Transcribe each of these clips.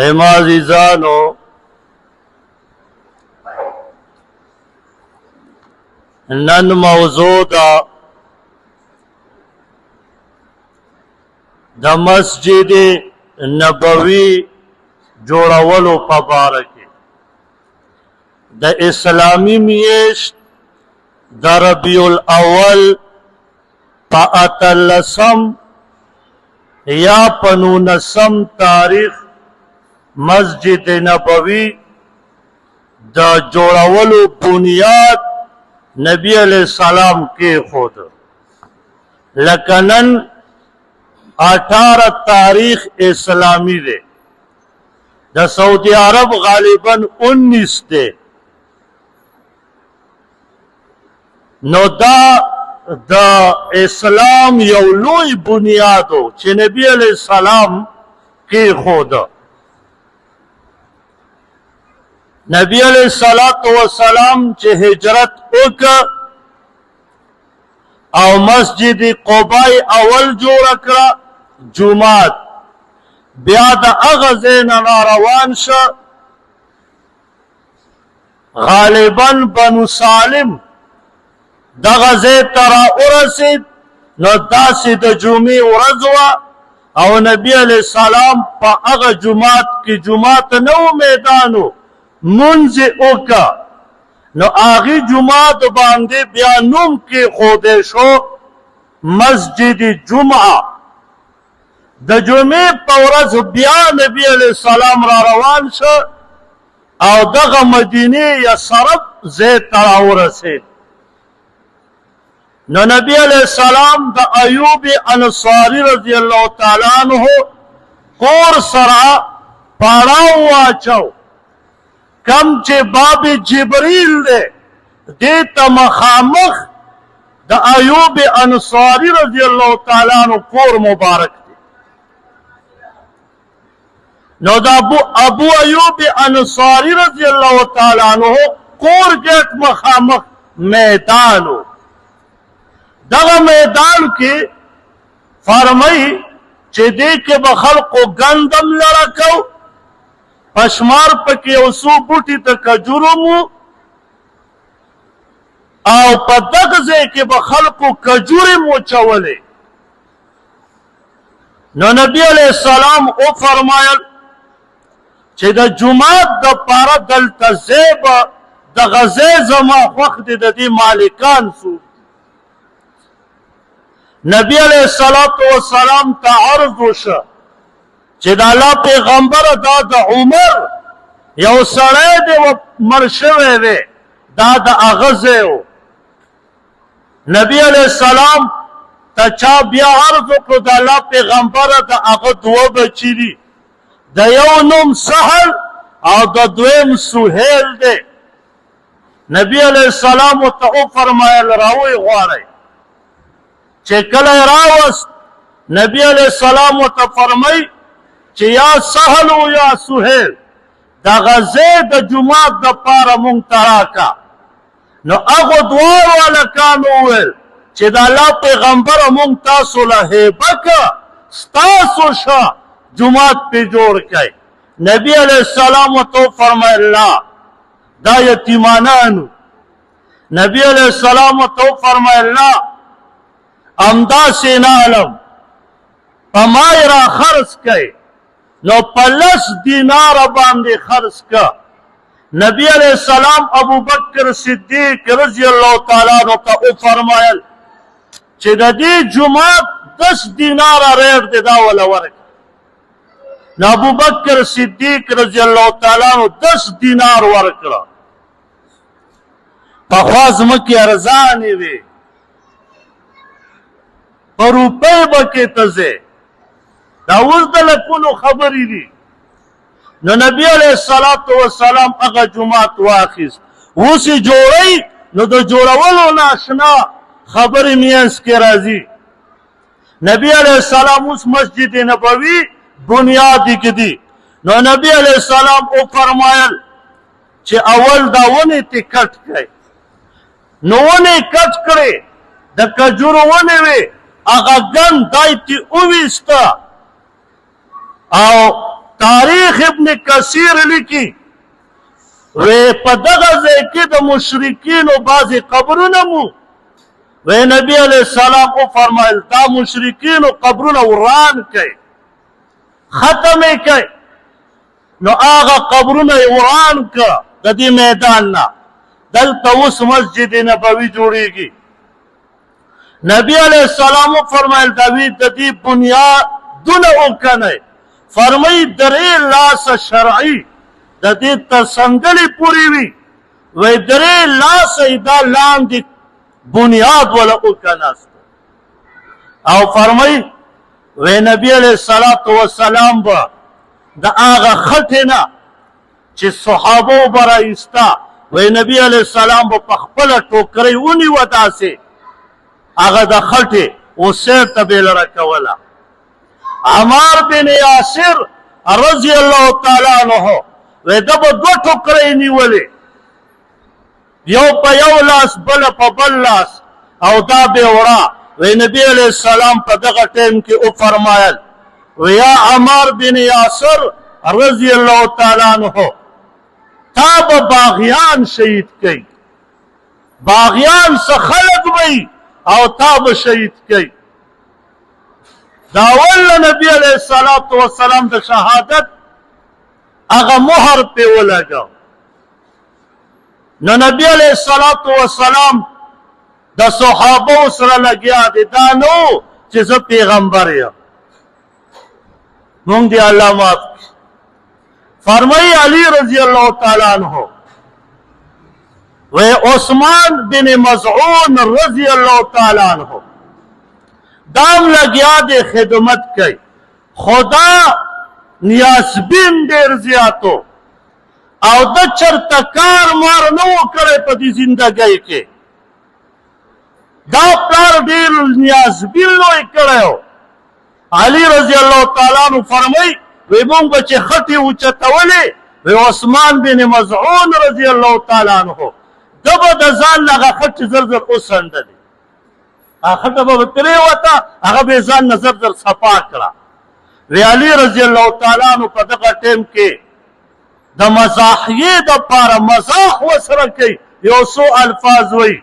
ایما عزیزانو نن موضوع د مسجد نبوی جوړولو په باره کې د اسلامي میاشت د ربیع الاول په 18 یا په 19 تاریخ مسجد نبوی د جوړولو بنیاد نبی علیہ السلام کې خود لکه نن 18 تاریخ اسلامی دے د سعودی عرب غالباً 19 دے نو دا د اسلام یو لوی بنیادو چې نبی علیہ السلام کې خود نبی علیہ السلام چې هجرت وکړ او مسجد قباء اول جوړ کړ جمعات بیا د هغه ځای نه روان شه غالبا بنو سالم دغه ځای ته راورسېد نو داسې د جمعې ورځ وه او نبي علیه السلام په هغه جومات کې جومات نه و میدانو منځ یې وکړه نو هغې جومات باندې بیا نوم کېښودی شو مسجد جمعه د جمعې په ورځ بیا نبی علیه السلام را روان شه او دغه مدینې یثرب ځای ته راورسېد نو نبی علیہ السلام د ایوب انصاری رضی اللہ تعالی عنہ کور سره پاړاو واچو کم چې باب جبریل دی دې ته مخامخ د ایوب انصاری رضی اللہ تعالی عنہ کور مبارک دی نو دا ابو ایوب انصاری رضی اللہ تعالی عنہ کور گیټ مخامخ میدانو دغه میدان کې فرمای چې دې کې به خلقو ګندم لړکو پشمار پکې یو څو بوټي د کجورو مو او په دغه ځای کې به خلقو کجورې مو چولې نو نبی علیہ السلام او فرمایل چې د جمعات د پاره دلته ځای به دغه ځای زما خوښ دی د دې مالکان څوک نبی علیہ السلام ته عرض وشه چې د الله پیغمبر دا د عمر یو سړی دی مړ شوی دی دا د هغه ځای و نبی علیہ السلام ته چا بیا عرض وکړو د الله پیغمبره د هغه دوه بچي دي د یو نوم سهل او د دویم سهیل دی نبی علیہ السلام ته وفرمایل راوی غواړئ چې کله راوست نبی علیہ السلام ته فرمای چې یا سهل او یا سهیل دا غزه د جمعات د پاره مونږ تراکا نو هغه دوه ولکانو ویل چې د الله پیغمبر مونږ تاسو له هبکه تاسو شه جمعات په جوړ کړئ نبی علیہ السلام ته فرمایل دا یتیمانانو نبی علیہ السلام ته فرمایل امدا سینالم پمای را خرڅ کئ نو 50 دینار باندې خرڅ کا نبی علیہ السلام ابو بکر صدیق رضی اللہ تعالی عنہ ته فرمایل چې د دې جمعات 10 دینار ریټ دی دا ولا ورک نو ابو بکر صدیق رضی اللہ تعالی عنہ 10 دینار ورکړه په خواز مکی ارزانی وی په روپۍ به کې ته ځې دا اوس د لکونو خبرې دي نو نبی علیہ السلام هغه جومات واخیست اوس یې جوړی نو د جوړولو نه اشنا خبرې منځ کې راځي نبی علیہ السلام اوس مسجد نبوي بنیاد کړي نو نبی علیہ السلام او فرمایل چې اول دا ونه ته کټ کړئ نو ونه کټ کړئ د کجورو ونه وي هغه ګن دای تی اوویسته او تاریخ ابن ابن کثیر لیکي وی په دغه ځای کې د مشرکینو بعضې قبرونه مو وی نبی علیہ السلام وفرمایل دا مشرکینو قبرونه وران کوي ختم یې کوي نو هغه قبرونه یې وران که د دې میدان نه دلته اوس مسجد نبوي جوړیږي نبی علیہ السلام وفرمایل د دې بنیادونه وکنئ فرمایي درې لاسه شرعي د دې تر څنګلې پورې وي وی درې لاسه یې دا لاندې بنیاد ولا وکناست او فرمایي وی نبی علیہ الصلوۃ والسلام به د هغه خټې نه چې صحابو به رایستا وی نبی علیہ السلام به په خپله ټوکرۍ ونیوه داسې هغه د خټې اوسیر ته به یې لره کوله عمار بن یاسر رضی الله تعالی عنه وی ده به دوه ټوکرۍ نیولې یو په یو لاس بله په بل لاس او دا به وړه وی نبی علیہ السلام په دغه ټیم کې وفرمایل ویا عمار بن یاسر رضی الله تعالی عنه تا به باغیان شهید کوي باغیان څه خلق وي او تا به شهید کوي دا ول نبی علیہ الصلوۃ والسلام د شهادت هغه مهر په ولګاو نو نبی علیہ الصلوۃ والسلام د صحابه سره لګیا دي دا نو چې زه پیغمبر یم مونږ دی الله معاف فرمایي علی رضی الله تعالی عنہ و عثمان بن مزعون رضی الله تعالی عنہ دام لګیا دي خدمت کوي خدا نیازبین ډیر زیاتو او د چرته کار مار نه و کړی په دې زندګۍ کې دا پلار ډیر نیازبین لوی کړی علی رضی الله تعالی عنہ فرمایي وی مونږ به چې خټې اوچتولې وی عثمان بن مزعون رضی الله تعالی عنہ ده به د ځان نه هغه خټې زر زر وڅنډلې هغه خټه به پرېوته هغه به یې ځان نه زر زر صفا کړه وی علی رضی الله تعالی عنہ په دغه ټیم کې د مزاحیې دپاره مزاح ورسره کوي یو څو الفاظ وی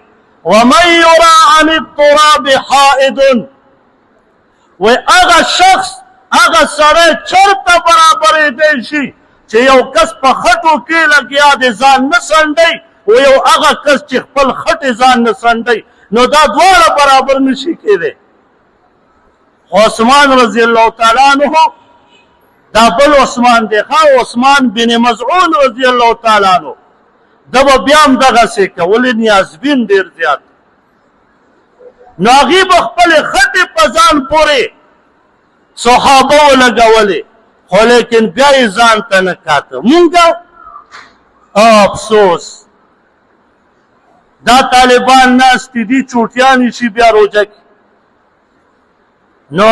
ومن یرا عن التراب حائد وی هغه شخص هغه سړی چرته برابرېدی شي چې یو کس په خټو کې لګیا دی ځان نه څنډی و یو هغه کس چې خپل خټې ځان نه څنډی نو دا دواړه برابر نشي کېدی عثمان رضی الله تعالی عنہ دا بل عثمان دی عثمان بن مزعون رضی الله تعالی عنہ ده به بیا هم دغسې کولې نیازبین ډېر زیات نو هغې به خپلې خټې په ځان پورې صحابه ولګولې خو لیکن بیا یې ځان ته نه کاته مونږ افسوس دا طالبان ناستې دي چوټیانې شي بیا روژه کې نو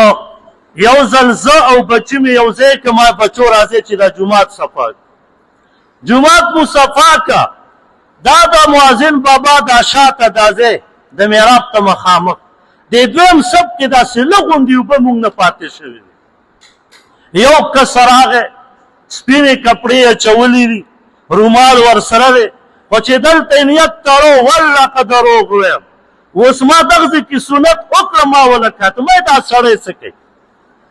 یو ځل زه او بچي مې یو ځای که ما بچو راځئ چې دا جومات صفا جومات مو صفا که دا د مؤذن بابا دا شاته دا ځای د محراب ته مخامخ د دویم صف کې داسې لږ غوندې اوبه مونږ نه پاتې شوي دي یو کس راغی سپینې کپړې یې اچولي دي رومال ورسره دی خو چې دلته یې نیت تړو والله که دروغ ویم اوس ما دغسې کې سنت وکړه ما ونه کاته ما دا سړی څه کوي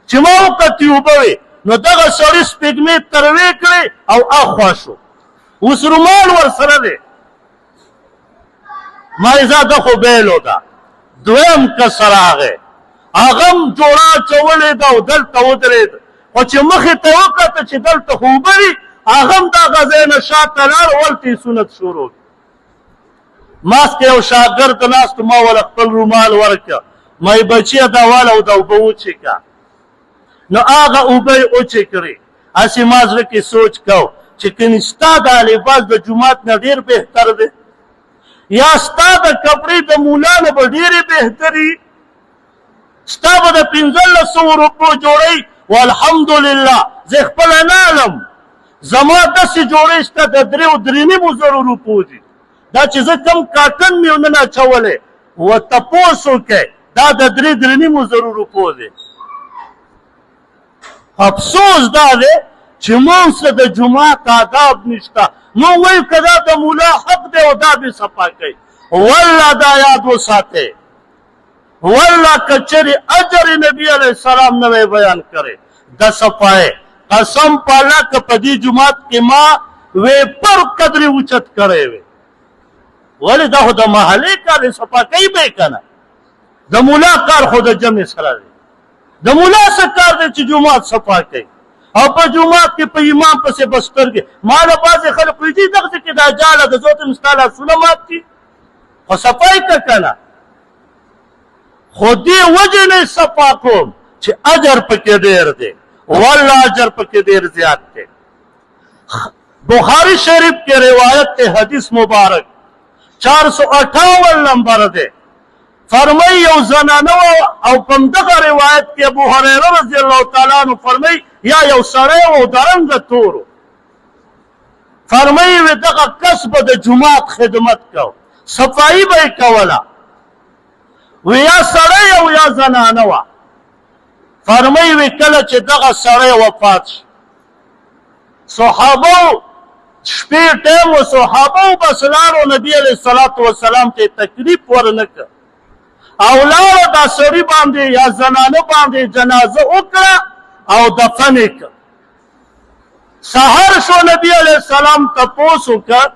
چې ما وکتې اوبه وې نو دغه سړي سپېږمې تروې کړې او اخوا شو اوس رومال ورسره دی ما دا خو بیلو ده دویم کس راغی هغه هم جوړه اچولې ده او دلته ودرېد خو چې مخې ته وکته چې دلته خو اوبه وي هغه هم دغه ځای نه شاته لاړ ولته یې سنت شروع ماسک یو شاګرد ناست ما ول خپل رومال ورکړه ما یې بچیه دا واله او دا اوبه وچېکه نو هغه اوبه یې وچې کړې هسې ما زړه کې سوچ کو چې کني ستا دا لباس د جومات نه ډېر بهتر دی یا ستا د کپړې د مولا نه به ډېرې بهتري ستا به د 1500 روپو جوړی والحمدلله زه خپله نه علم زما داسې جوړې شته د 3.5 روپو دي دا چې زه کم کاټن مې نن اچولی و تپوس وکئ دا د 3.5 روپو دی افسوس دا دی چې مونږ سره د جومات آداب نشته. مونږ وایو که دا د ملا حق دی او دا بې صفا کوي. والله دا یاد وساتئ، والله که چېرې اجر نبي علیه السلام نه وی بیان کړی د صفای، قسم په الله که په دې جومات کې ما ویپر قدرې اوچت کړی وی. ولې دا خو د محلې کار دی، صفا کوي به یې که نه. د ملا کار خو د جمع سره دی. د ملا څه کار دی چې جومات صفا کوي او په جومات کې په امام پسې بسترګې. ما له بعضې خلک وایي دې دغسې کې دا جاله د زوتم ستا لاسونه مات دي خو صفا یې که که نه. خو دې وجې نه صفا کوم چې اجر پکې ډېر دی، والله اجر پکې ډېر زیات دی. بخاری شریف کې روایت دی، حدیث مبارک 458 نمبر دی. فرمای یو زنانه او په دغه روایت کې ابو هريره رضی الله تعالی عنہ فرمای یا یو سړی و درنګ تورو، فرمای و دغه کس به د جماعت خدمت کو، صفایی به کوله. و یا سړی او یا زنانه و. فرمای و کله چې دغه سړی وفات شو، صحابه شپې ټیم و صحابه بس لاړو نبی علیه الصلاة والسلام ته تکلیف ورنکړ او لاړو دا سړي باندې یا زنانه باندې جنازه وکړه او دفن یې کړ. سهار شو نبی علیه السلام تپوس وکړ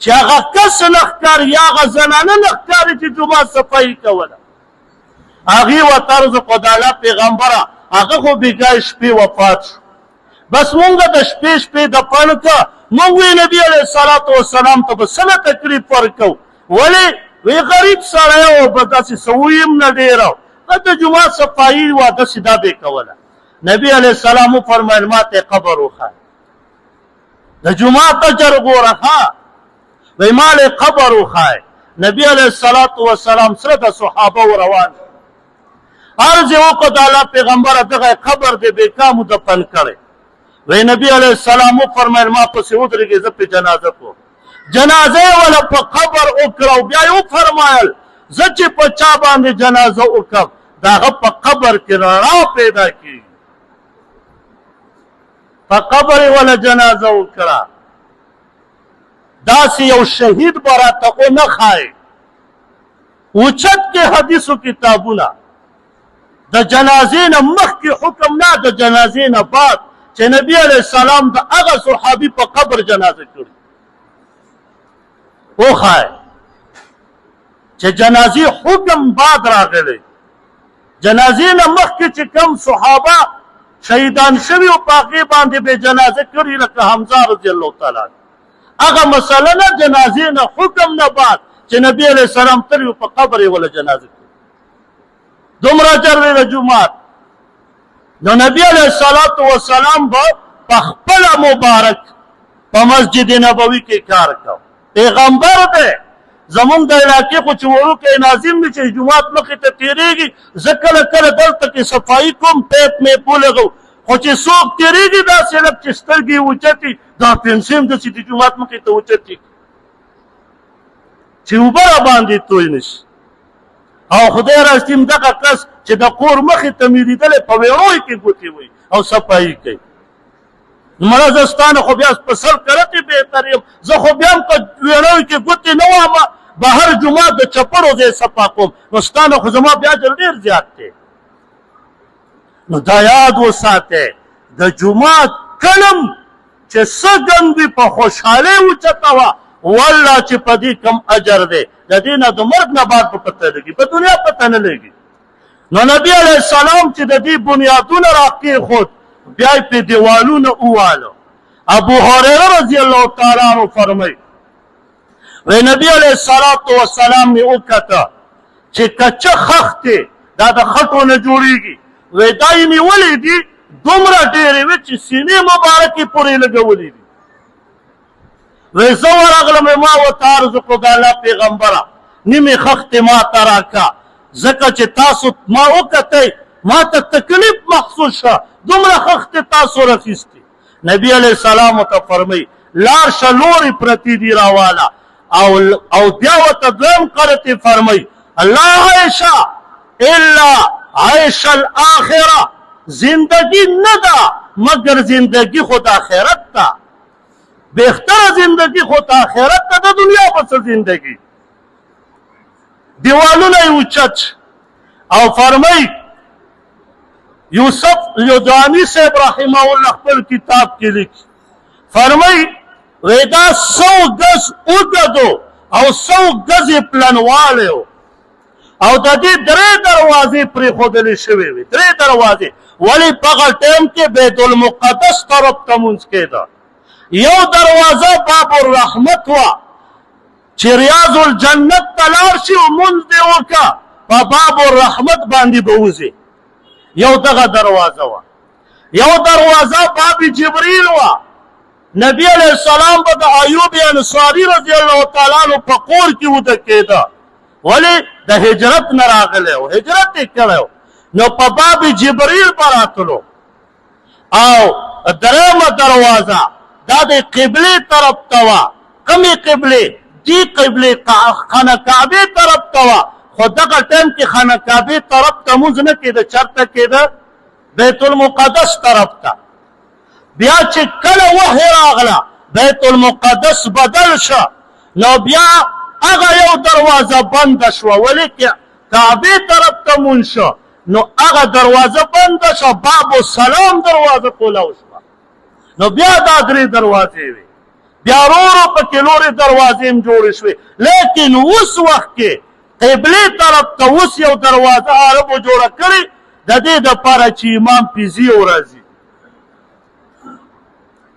چې هغه کس نه ښکاري یا هغه زنانه نه ښکاري چې جومات صفایي کوله. هغې ورته عرض وکړه د الله پیغمبره هغه خو بېګاه شپې وفات شو، بس مونږ د شپې دفن کړه. مونږ وی نبی علیه الصلاة والسلام ته به څنګه تکلیف ورکوو؟ ولې وی غریب سړی و به داسې څه هم نه ډېره د جومات صفایي وه داسې دا به یې کوله. نبی علیه السلام وفرمیل ما ته یې قبر وښایه، د جومات اجر ګوره ښه. وی ما له قبر وښایه. نبی علیه الصلاة والسلام سره د صحابه روان عرض یې وکړه د الله پیغمبره دغه قبر دې بېکامو دفن کړی. وی نبی علیه السلام وفرمیل ما پسې ودرېږې زه پې جنازه کوم. جنازه یې وله په قبر وکړه او بیا یې وفرمایل زه چې په چا باندې جنازه وکړم د هغه په قبر کې رڼا پیدا کېږي. په قبر یې وله جنازه وکړه. داسې یو شهید به راته ونه ښایي. اوچت کې حدیثو کتابونه د جنازې نه مخکې حکم نه، د جنازې نه بعد چې نبی علیه السلام د هغه صحابي په قبر جنازه کړي وښایه چې جنازې حکم بعد راغلی. جنازې نه مخکې چې کوم صحابه شهیدان شوي او په هغې باندې به جنازه کړي لکه حمزه رضی الله تعالی عنه، هغه مسله نه جنازې نه حکم نه بعد چې نبی علیه السلام تلي په قبر یې وله جنازه کړي. دومره اجر دی د جومات. نو نبی علیه الصلاة والسلام به په خپله مبارک په مسجد نبوي کې کار کو. پیغمبر دی زمونږ د علاقې خو چې وړوکی ناظم دی چې جومات مخې ته تېرېږي، زه کله کله دلته کې صفایي کوم پیپ مې ولګو، خو چې څوک تېرېږي داسې لږ چې سترګې اوچتې دا پنسې هم داسې د جومات مخې ته اوچتې چې اوبه راباندې توی نه شي. او خدای راستیم دغه کس چې د کور مخې ته مې لیدلی په ویړو کې ګوتې وهي او صفایي کوي. مړه زه ستا نه خو بیا په سر کرتې بهتر یم، زه خو بیا هم په ویړو کې ګوتې نه وهمه، بهر جومات د چپړو ځای صفا کوم، نو ستا نه خو زما بیا اجر ډېر زیات دی. نو دا یاد وساتئ د جومات کلم چې څه ګند وي په خوشحالۍ اوچته وه، والله چې په دې کم اجر دی. د دې نه د مرګ نه بعد په پته لګي، په دنیا پته نه لګي. نو نبی علیه السلام چې د دې بنیادونه راکېښود بیا یې پې دیوالونه وواله. ابو هريره رضی الله تعالی عنه فرمایي وی نبی علیه الصلاة والسلام مې وکته چې کچه خښتې دا د خټو نه جوړېږي، وی دا یې نیولې دي دومره ډېرې وې چې سینې مبارکې پورې لګولې دي. وی زه ورغلم ما ورته عرض وکړو د الله پیغمبره نیمې خښتې ما ته راکړه، ځکه چې تاسو ما وکتی ما ته تکلیف محسوس شه، دومره خښتې تاسو راخیستې. نبی علیه السلام ورته فرمایي لار شه لورې پرتې دي راواله. او بیا ورته دویم قرتې فرمایي الله عیشه الا عیش الاخره، زندگی نه ده مگر زندگی خود آخرت تا بهتر زندگی خود آخرت تا د دنیا پس زندگی دیوالونه اوچت او فرمای یوسف یودانی صاحب رحمه الله خپل کتاب کې لیکي فرمای ودا 100 گز اوږدو او 100 گز پلنواله او د دې درې دروازې پرېښودلې شوې وې درې دروازې ولی په هغه ټایم کې بیت المقدس طرف ته مونځ کېده یو دروازه باب الرحمت وه چې ریاض الجنت ته لاړ شي مونځ دې وکړه په باب الرحمت باندې به وځې یو دغه دروازه وه یو دروازه باب جبریل وه نبی علیہ السلام به د ایوب انصاري رضی الله تعالی عنہ په کور کې وده کېده ولې د هجرت نه راغلی و هجرت یې کړی و نو په باب جبریل به راتلو او درېیمه دروازه دا د قبلې طرف ته وه کومې قبلې دې قبلې خانه کعبې طرف ته وه خو دغه ټایم کې خانه کعبې طرف ته مونځ نه کېده چېرته کېده بیت المقدس طرف ته بیا چې کله وحی راغله بیت المقدس بدل شه نو بیا هغه یو دروازه بنده شوه ولې کعبې طرف ته مونځ شه نو هغه دروازه بنده شه باب السلام دروازه کولاو شوه نو بیا دا درې دروازې وې بیا ورو ورو پکې نورې دروازې هم جوړې شوې لیکن اوس وخت کې قبلې طرف ته اوس یو دروازه عربو جوړه کړې د دې دپاره چې امام پیزي ورځي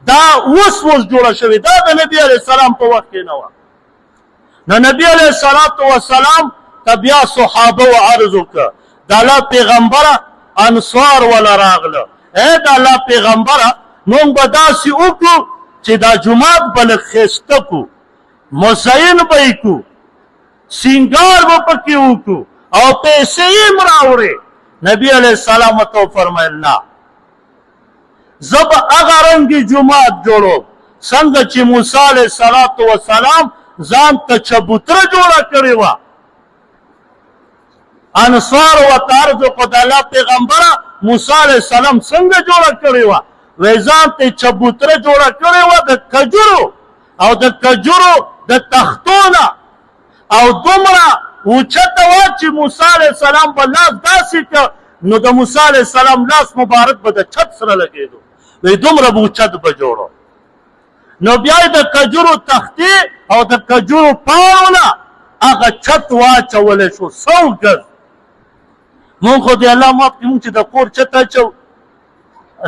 دا اوس جوړه شوې دا د نبي علیه السلام په وخت کې نه وه نو نبي علیه السلام ته بیا صحابه و عرض وکړه د الله پیغمبره انصار وله راغله ای د الله پیغمبره مونږ به داسې وکړو چې دا جومات به لږ ښایسته کړو مزین به یې کړو سینګار به پکې وکړو او پیسې یې هم راوړې نبي علیه السلام ورته وفرمیل نه زه به هغه رنګې جومات جوړوم څنګه چې موسی علیه السلام ځان ته چبوتره جوړه کړې وه انصار ورته عرض وکړو د الله پیغمبره موسی علیه السلام څنګه جوړه کړې وه وایي ځان ته یې چبوتره جوړه کړې وه د کجورو او د کجورو د تختو نه او دومره اوچته وه چې موسی علیه السلام به لاس داسې کړ نو د موسی علیه السلام لاس مبارک به د چت سره لګېدو وایي دومره به اوچت به جوړو نو بیا یې د کجورو تختې او د کجورو پاڼو نه هغه چت واچولی شو 100 ګز مونږ خو د الله معاف کړي مونږ چې د کور چت اچو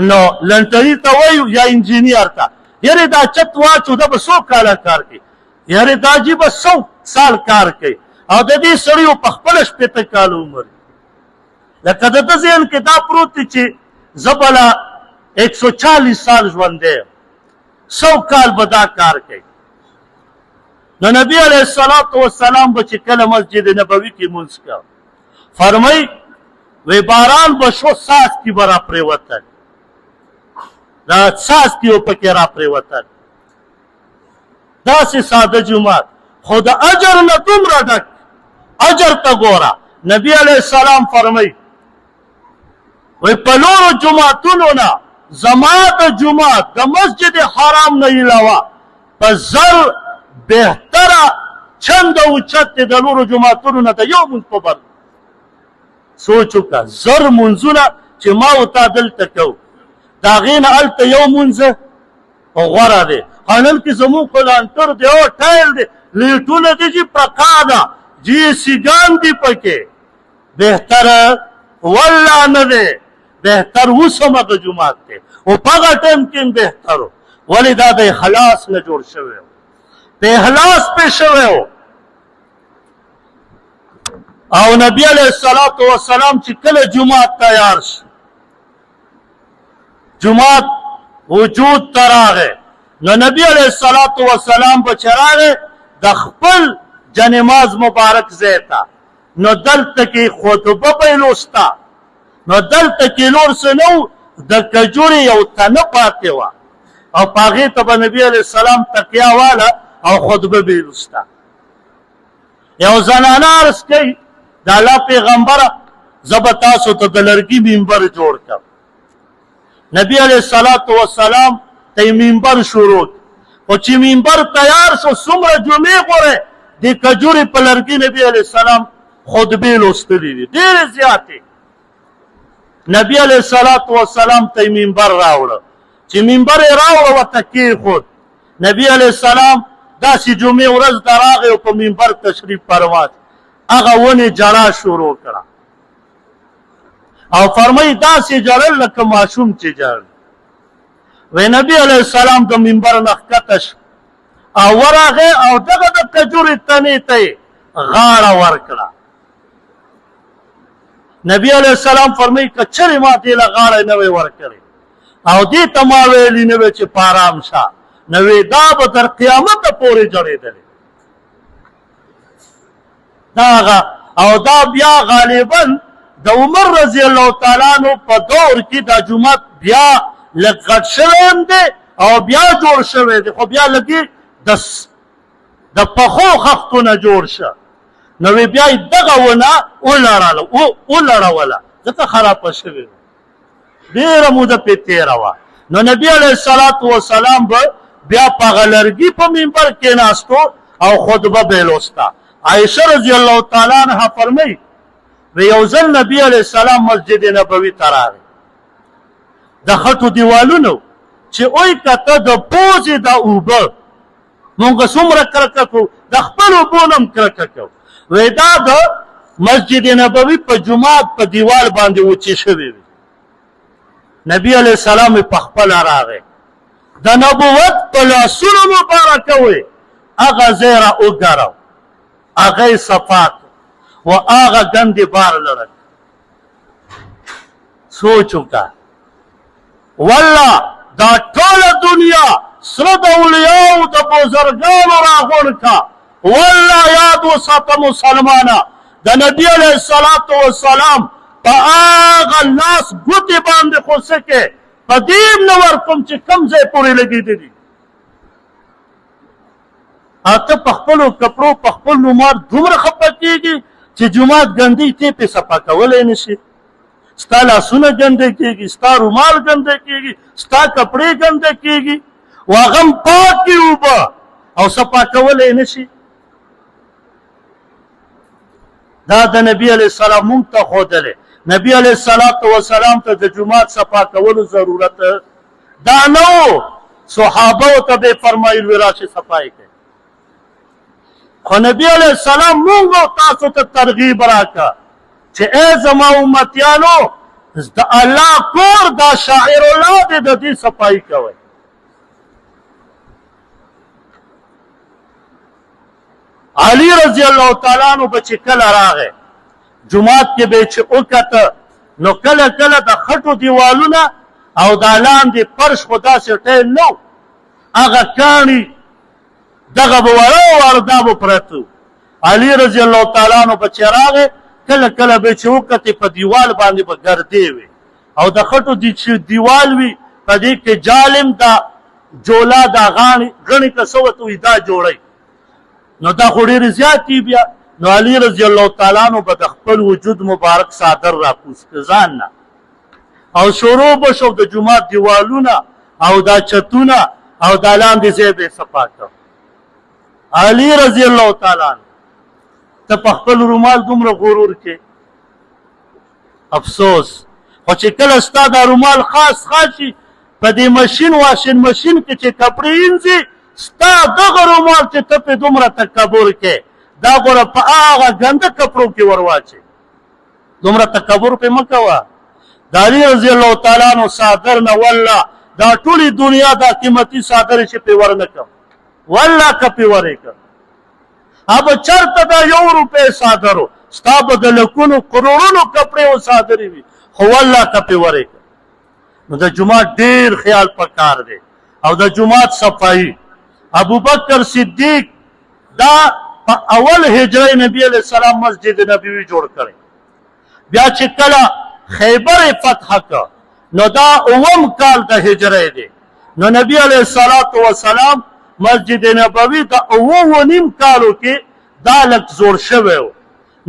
نو لنټري ته وایو یا انجینیر ته یارې دا چت واچو دا به 100 کاله کار کوي یارې دا جي به 100 سال کار کوي او د دې سړیو په خپله 80 کاله عمر لکه د ده ذهن کې دا پروت دی چې زه به له 140 سال ژوندی یم 100 کال به دا کار کوي نو نبی علیه السلام به چې کله مسجد نبوي کې مونځ کوه فرمای وی باران به شو څاڅکي به را پرېوتل دا څاڅکي به پکې را پرېوتل داسې ساده جومات خو د اجر نه دومره ډک اجر ته ګوره نبی علیه السلام فرمای وی په نورو جوماتونو نه زما د جومات د مسجد حرام نه علاوه په زر بهتره چند اوچت دی د نورو جوماتونو نه د یو مونځ په بر سوچ وکړه زر مونځونه چې ما او تا دلته کوو د هغې نه هلته یو مونځ غوره دی او نن کې زمونږ خو لانټر دی او ټایل دی لیټونه دي چې پرکا ده جي سیګان دي پکې بهتره والله نه دی بهتر اوس هم هغه جومات دی او په هغه ټایم کې هم بهتر و ولې دا د اخلاص نه جوړ شوی و په اخلاص پې شوی و او نبی علیه السلام چې کله جومات تیار شي جومات وجود ته راغی نو نبی علیه السلام به چې راغی د خپل جنماز مبارک ځای ته نو دلته کې خطبه به یې لوسته نو دلته کې نور څه نه و د کجورې یو تنه پاتې وه او په هغې ته به نبي علیه السلام تکیه واله او خطبه به یې لوسته یو زنانه عرض کوي د الله پیغمبره زه به تاسو ته د لرګي منبر جوړ کړم نبی علیہ الصلوۃ والسلام ته منبر شروع او چې منبر تیار شو څومره جمعې غوره د کجوري په لرګي نبی علیہ السلام خطبې لوستلې دي ډېرې زیاتې نبی علیہ الصلوۃ والسلام ته منبر راوړ چې منبر یې راوړ ورته کېښود نبی علیہ السلام داسې جمعې ورځ ته راغی او په منبر تشریف فرما هغه ونې جړا شروع کړه او فرمایي داسې جړل لکه ماشوم چې جړل وی نبی علیہ السلام د منبر نه ښکته شو او ورغی او دغه د کجورې تنې ته یې غاړه ورکړه نبی علیہ السلام فرمایي که چرې ما دې له غاړه نه وی ورکړې او دې ته ما ویلي نه وی چې په ارام شه نو وی دا به تر قیامته پورې جړېدلې او دا بیا غالبا د عمر رضی الله تعالی عنہ په دور کې دا جومات بیا لږ غټ شوی هم دی او بیا جوړ شوی دی خو بیا لږې د پخو خښتو نه جوړ شه نو وی بیا یې دغه ونه ولړوله ځکه خرابه شوې وه ډېره موده پرې تېره وه نو نبي علیه الصلاة وسلام به بیا په هغه لرګي په منبر کېناستو او خطبه به یې لوسته عایشه رضی الله تعالی عنها فرمایي یو ځل نبی علیه السلام مسجد نبوي ته راغی د خټو دیوالونو چې اوی کته د پوزې د اوبه مونږ څومره کرکه کوو د خپل اوبو نه هم کرکه کوو وی دا د مسجد نبوي په جومات په دیوال باندې وچې شوې وي نبی علیه السلام په خپله راغی د نبوت په لاسونو مبارکه وی هغه ځای را وګرو هغه یې صفا و هغه ګندې بار لرل سوچ وکړه والله دا ټوله دنیا سره د اولیاو د بزرګانو راغونډ کا والله یاد وساته مسلمانه د نبي علیه الصلاة والسلام په هغه لاس ګوتې باندې خو څه کې په دې هم نه ورکوم چې کوم ځای پورې لګېدې دي ته په خپلو کپړو په خپل نومار دومره خفه کېږي چې جومات ګندې ته پې صفا کولی نه شي ستا لاسونه ګنده کېږي ستا رومال ګنده کېږي ستا کپړې ګنده کېږي و هغه هم پاکې اوبه او صفا کولی نه شي دا د نبي علیه السلام مونږ ته ښودلی نبي علیه الصلاة وسلام ته د جومات صفا کولو ضرورت دا نه و صحابو ته به یې فرمایل وی راشئ صفا یې کوئ خو نبی علیه السلام مونږ تاسو ته ترغیب راکړه چې ای زما امتیانو د الله کور دا شاعر الله دی د دې صفایي کوئ علی رضی الله تعالی عنہ به چې کله راغی جومات کې به چې وکته نو کله کله د خټو دیوالونه او د لاندې فرش خو داسې ټیل نه و هغه کاڼي دغه به وړه دا به پرته علی رضی الله تعالی عنہ به چې راغی کله کله به چې وکتې په دیوال باندې به ګردې وي او د خټو دیوال وي په دې کې جالم دا جولا دا غڼې که څه ورته وي دا جوړی نو دا خو ډېرې زیاتې بیا نو علی رضی الله تعالی عنہ به د خپل وجود مبارک صادر راکوز کړه ځان نه او شروع به شو د جومات دیوالونه او دا چتونه او دا لاندې ځای به یې صفا کړ علی رضی الله تعالی عنہ ته په خپل رومال دومره غرور کې افسوس خو چې کله ستا دا رومال خاص شي په دې ماشین واشین ماشین کې چې کپړې وینځي ستا دغه رومال چې ته پې دومره تکبر کې دا ګوره په هغه ګنده کپړو کې ور واچې دومره تکبر پې مه کوه د علي رضی الله تعالی عنہ صادر نه والله دا ټولې دنیا دا قیمتي صادرې چې پې ور نه کړم والله که پې ورې کړم اب چرته دا 1 روپۍ صادرو ستا به د لکونو کروڑونو کپړې و صادرې وي خو والله که پې ورې کړم نو د جومات ډېر خیال پکار دی او د جومات صفایي ابوبکر صدیق دا په اول هجرې نبی علیه السلام مسجد نبوي جوړ کړی بیا چې کله خیبر فتح کړ نو دا 9 کال د هجرې دی نو نبی علیه الصلاة والسلام مسجد نبوي د 9 کالو کې دا لږ زوړ شوی و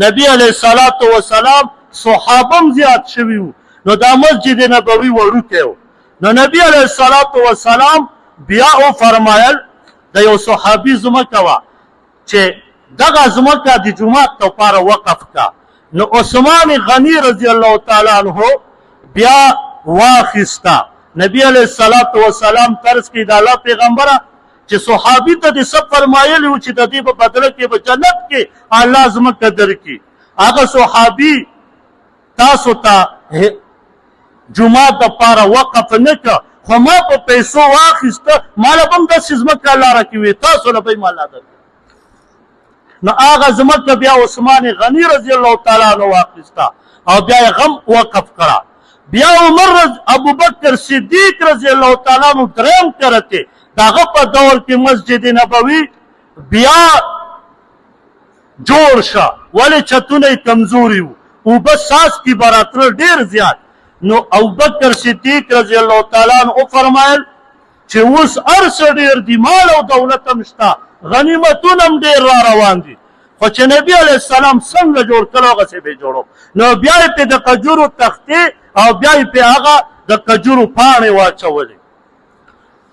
نبی علیه الصلاة والسلام صحابه هم زیات شوي وو نو دا مسجد نبوي وړوکی و نو نبی علیہ الصلوۃ والسلام بیا او فرمایل د یو صحابي زمکه وا چې دغه زمکه د جمعات لپاره وقف کا نو عثمان غنی رضی الله تعالی عنہ بیا واخستا نبی علیہ الصلوۃ والسلام طرز کې د الله پیغمبره چې صحابي ته د څه فرمایلی و چې د دې په بدله کې به جنت کې الله زمکه درکړي هغه صحابي تاسو ته جمعه دپاره وقف نه که خو ما په پیسو واخیسته ماله به هم داسې ځمکه الله راکوي تاسو له به یې الله درکړي نو هغه ځمکه بیا عثمان غني رضی الله تعالی عنه واخیسته او بیا یې غم وقف کړه بیا عمر ابوبکر صدیق رضی الله تعالی عنه دریم کرته داغه په دور کې مسجد نبوي بیا جوړ شه ولې چتونه کمزوري وو او بس ساس کی براتر ډیر زیات نو ابوبکر صدیق رضی الله تعالی عنہ فرمایل چې اوس ارس ډیر دی مال او دولت هم شته غنیمتونه هم ډیر را روان دي خو چې نبی علیہ السلام څنګه جوړ کړو هغه څه به جوړو نو بیا یې په د کجورو تختې او بیا یې په هغه د کجورو پاڼې واچولې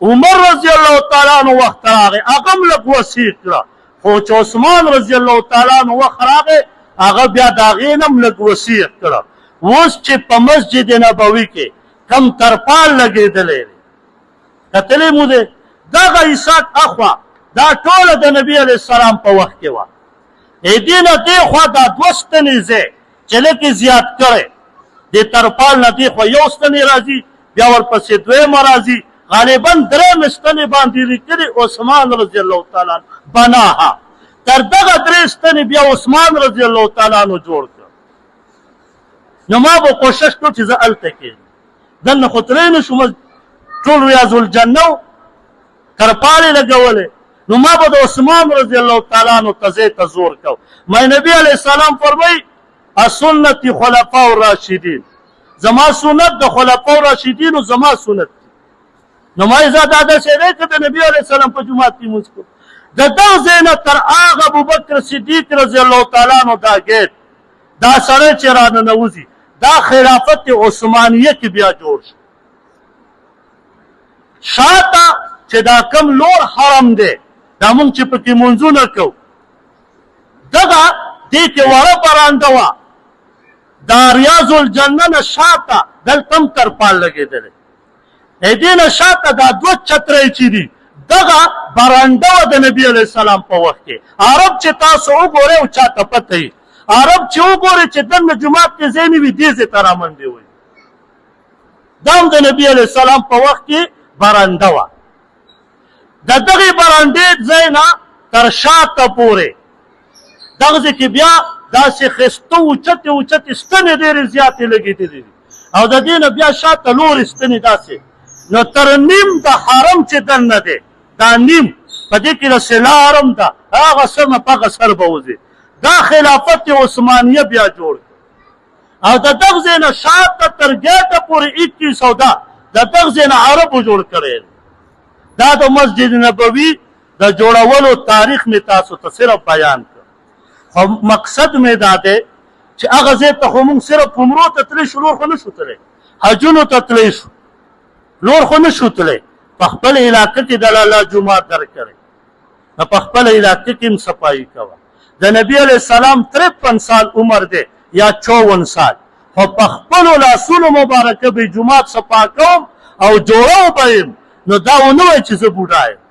عمر رضی الله تعالی عنہ وخت راغی هغه هم لږ وصیح کړه خو چې عثمان رضی الله تعالی عنہ وخت راغی هغه بیا د هغې نه هم لږ وصیح کړه اوس چې په مسجد نبوي کې کم ترپال لګېدلی دی کتلی مو دی دغه عیساق اخوا دا ټوله د نبي علیه السلام په وخت کې وه دې نه دې خوا دا دوه ستنې ځای چې لږ زیات کړی د ترپال نه دې خوا یو ستنې راځي بیا ورپسې دویمه راځي غالبا درېیمې ستنې باندې لیکلي عثمان رضی الله تعالی عنه بناها تر دغه درې ستنې بیا عثمان رضی الله تعالی عنه جوړ کړ نو ما به کوشش کړو چې زه هلته کښېنم دلته خو تللی نه شوم ټول ریاض الجنه و ترپال یې لګولې نو ما به د عثمان رضی الله تعالی عنه ته ته زور کو ما نبی علیه السلام فرمایي السنت خلفاء الراشدین زما سنت د خلفاء الراشدینو زما سنت نو ما یې زه دا داسې دی که د نبي علیه السلام په جومات کې لمونځ کوم د دغه ځای نه تر هغه ابوبکر صدیق رضی الله تعالی عنه دا ګیټ دا سړی چې راننوځي دا خلافت عثمانیه کې بیا جوړ شو شاته چې دا کم لوړ حرم دی دا مونږ چې پکې مونځونه کوو دغه دې کې وړه برانډه وه دا ریاض الجنه نه شاته دلته هم ترپال لګېدلی دې نه شاته دا دوه چترۍ چې دي دغه برانډه وه د نبي علیه السلام په وخت کې عرب چې تاسو وګورئ او چاته پته وي عرب چې وګورئ چې دننه جومات کې ځای نه وي دې ځای ته رامنډې وایي دا هم د نبي علیه السلام په وخت کې برانډه وه د دغې برانډې ځای نه تر شاته پورې دغه ځای کې بیا داسې ښایسته اوچتې اوچتې ستنې ډېرې زیاتې لګېدلې دي او د دې نه بیا شاته لورې ستنې داسې نو تر نیم د حرم چې دننه دی دا نیم په دې کې د سلا حرم ده هغه سر نه په هغه سر به وځي دا خلافت عثمانیه بیا جوړ او د دغه ځای نه شاته تر ګیټه پورې 2100 ده د دغه ځای نه عربو جوړ کړی دا د مسجد نبوي د جوړولو تاریخ مې تاسو ته صرف بیان کړ خو مقصد مې دا دی چې هغه ځای ته خو موږ صرف عمرو ته تللی شو نور خو نه شو تللی حجونو ته تللی شو نور خو نه شو تللی په خپل علاقه کې د الله جومات درکړی نو په خپل علاقه کې هم صفایي کوه د نبی علیه السلام 53 سال عمر دی یا 54 سال خو په خپلو لاسونو مبارکه به جومات صفا کوم او جوړو به یم نو دا ونه وایي چې زه بوډا یم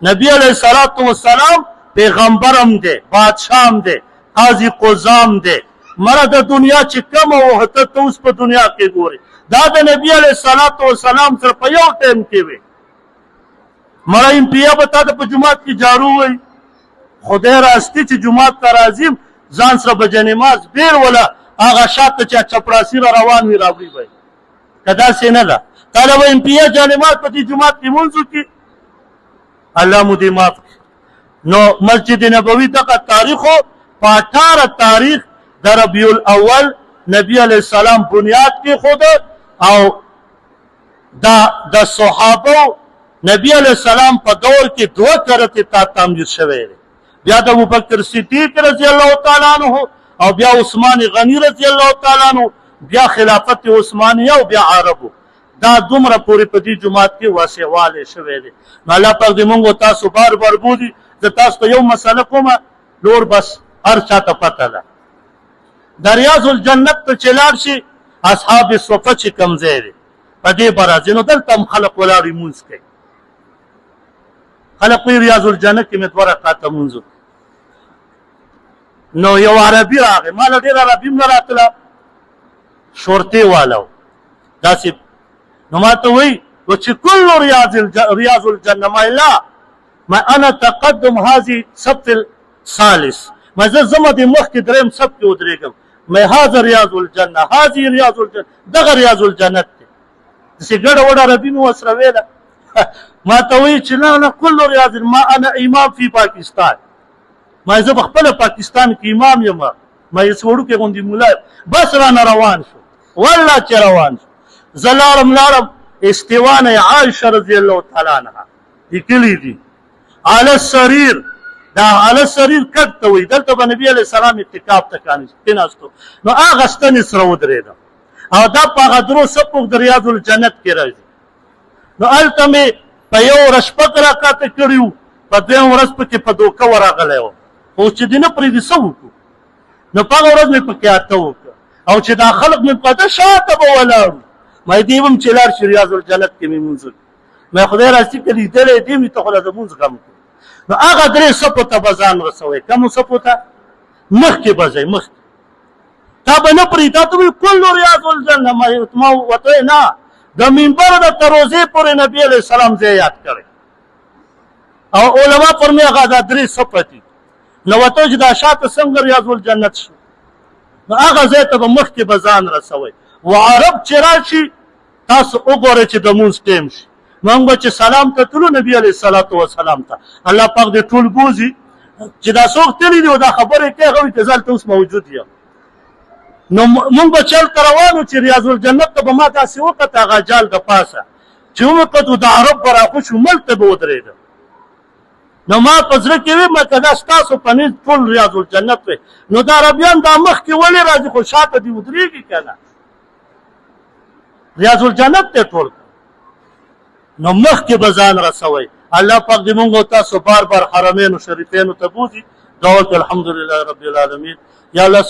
نبی علیه الصلاة والسلام پیغمبر هم دی بادشاه هم دی قاضي قضام دی مره د دنیا چې کومه وه ته اوس په دنیا کې ګورې دا د نبی علیه الصلاة والسلام سره په یو ټایم کې وي مړه امپیا به تا د په جومات کې جارو وایي خدای راستی چې جومات ته راځي ځان سره به جنماز بیر وله هغه شاته چې چپړاسي را روان وي راوړي به که داسې نه ده تا له به امپیا جنماز په دې جومات کې لمونځ وکړي الله مو دې معاف کړي نو مسجد نبوي دغه تاریخ په 18 تاریخ د ربیع الاول نبی علیه السلام بنیاد کېښوده او د صحابو نبی علیه السلام په دور کې 2 کرتې تا تعمیر شوی دی بیا د ابوبکر صدیق رضی الله تعالی عنہ او بیا عثمان غنی رضی الله تعالی عنہ بیا خلافت عثمانیه او بیا عربو دا دومره پورې په دې جومات کې واسعوالی شوی دی. نو الله پاک دې موږ تاسو بار بار بولي. زه تاسو ته یو مسله کومه نور بس هر چا ته پته ده. د ریاض الجنت ته چې لاړ شي اصحاب صفه چې کوم ځای دی په دې به راځي. نو دلته هم خلک ولاړ لمونځ کوي. خلک وایي ریاض الجنت کې مې 2 رکعته لمونځ. نو یو عربي راغی، ما له ډېر عربي هم نه راتله، شورتې والا و داسې. نو ما ته وایي چې کل ریاض الجنه. ما لا ما انا تقدم هذه صف الثالث، ما زه زما د مخکې دریم صف کې ودرېږم. ما هذا ریاض الجنه، هذه ریاض الجنه، دغه ریاض الجنت دی. داسې ګډه وډه عربي مې ورسره ویله. ما ته وایي چې نه نه کل ریاض. ما انا امام فی پاکستان، ما زه په خپله پاکستان کې امام یم، ما یې وړوکی غوندې ملا یم. بس رانه روان شو، والله چې روان شو. زه لاړم استوانه عایشه رضی الله تعالی عنها لیکلي دي علی السریر. دا علی السریر کټ ته وایي. دلته به نبي علیه السلام اعتکاف ته کېناستو. نو هغه ستنې سره ودرېده او دا په هغه درو صفو د ریاض الجنت کې راځي. نو هلته مې په یو ورځ 6 رکعته کړي وو، په دویم ورځ پکې په دوکه ورغلی وم. خو چې دې نه پرېږدي څه وکړو؟ نو په هغه ورځ مې پکې 8 وکړه. او چې دا خلک مې په ده شاته به ولاړو، ما دې هم چې لاړ شي ریاض الجنت کې مې لمونځ وکړي. ما خدای راستي که لیدلی دې مې ته خو له لمونځ غم کړو. نو هغه 3 صفو ته به ځان رسوئ. کومو صفو ته؟ مخکې به ځئ، مخکې تا به نه پرېږدي. تا ته وایي کل ریاض الجنه. ما ورته وایي نه، د منبر د تروزې پورې نبي علیه السلام ځای یاد کړی. او علما فرمي هغه دا 3 صفه دي. نو ورته چې دا شاته څنګه ریاض الجنت شو؟ نو هغه ځای ته به مخکې به ځان رسوئ. و عرب چې راشي تاسو وګورئ چې د مونځ ټیم شي. موږ به چې سلام ته تلو نبي علیه الصلاة وسلام ته، الله پاک دې ټول بوځي چې دا څوک تللي دي او دا خبرې کوي، هغه وایي چې زه هلته اوس موجود یم. نو موږ به چلته روان وو چې ریاض الجنت ته به ما داسې وکته هغه جال د پاسه چې وکتو د عرب به راخوشو ملک ته به ودرېده. نو ما په زړه کې وي که دا ستاسو په نیز ټول ریاض الجنت وی، نو دا عربیان دا مخکې ولې راځي خو شاته دې ودرېږي که نه؟ ریاض الجنت دی ټول. نو مخکې به ځان رسوئ. الله پاک دې موږ او تاسو بار بار حرمینو شریفینو ته بوځي. دعا وکړو الحمدلله رب العالمین. یا الله